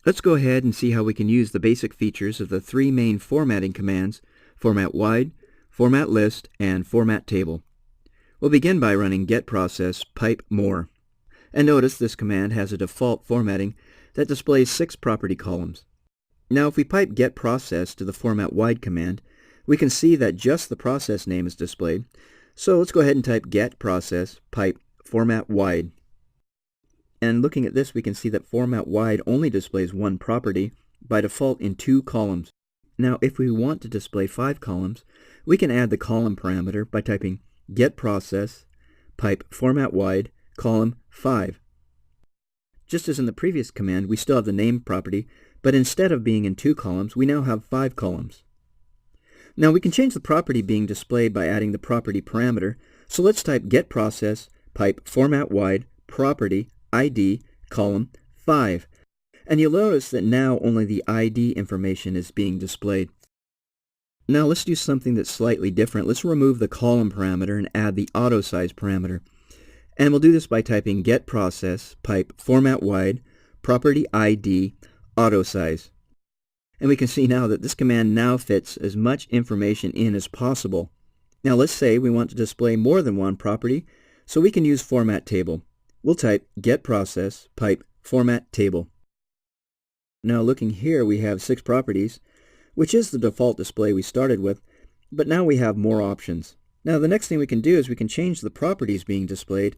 Let's go ahead and see how we can use the basic features of the three main formatting commands: format wide, format list, and format table. We'll begin by running get process pipe more. And notice this command has a default formatting that displays 6 property columns. Now if we pipe get process to the format wide command, we can see that just the process name is displayed. So let's go ahead and type get process pipe format wide. And looking at this, we can see that format wide only displays one property, by default in 2 columns. Now if we want to display 5 columns, we can add the column parameter by typing get process pipe format wide column 5. Just as in the previous command, we still have the name property, but instead of being in 2 columns, we now have 5 columns. Now we can change the property being displayed by adding the property parameter, so let's type get process pipe format wide property ID column 5. And you'll notice that now only the ID information is being displayed. Now let's do something that's slightly different. Let's remove the column parameter and add the auto size parameter. And we'll do this by typing get process pipe format wide property ID auto size. And we can see now that this command now fits as much information in as possible. Now let's say we want to display more than one property, so we can use format table. We'll type get process pipe format table. Now looking here, we have 6 properties, which is the default display we started with, but now we have more options. Now the next thing we can do is we can change the properties being displayed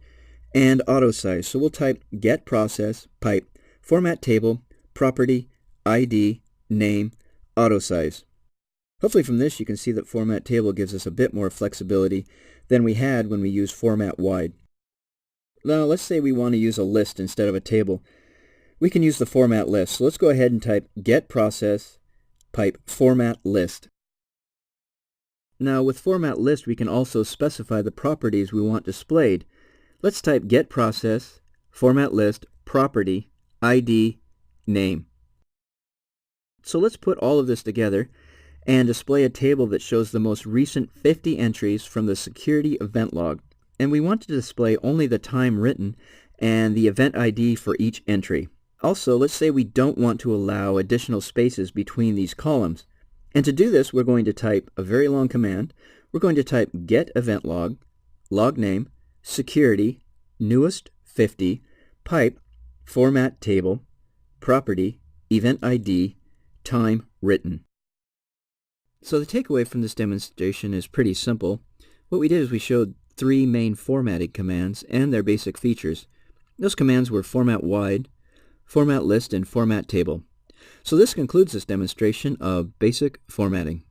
and auto size. So we'll type get process pipe format table property ID name auto size. Hopefully from this you can see that format table gives us a bit more flexibility than we had when we used format wide. Now let's say we want to use a list instead of a table. We can use the format list. So let's go ahead and type get process pipe format list. Now with format list we can also specify the properties we want displayed. Let's type get process format list property ID name. So let's put all of this together and display a table that shows the most recent 50 entries from the security event log. And we want to display only the time written and the event ID for each entry. Also, let's say we don't want to allow additional spaces between these columns. And to do this, we're going to type a very long command. We're going to type get event log, log name, security, newest 50, pipe, format table, property, event ID, time written. So the takeaway from this demonstration is pretty simple. What we did is we showed 3 main formatting commands and their basic features. Those commands were format wide, format list, and format table. So this concludes this demonstration of basic formatting.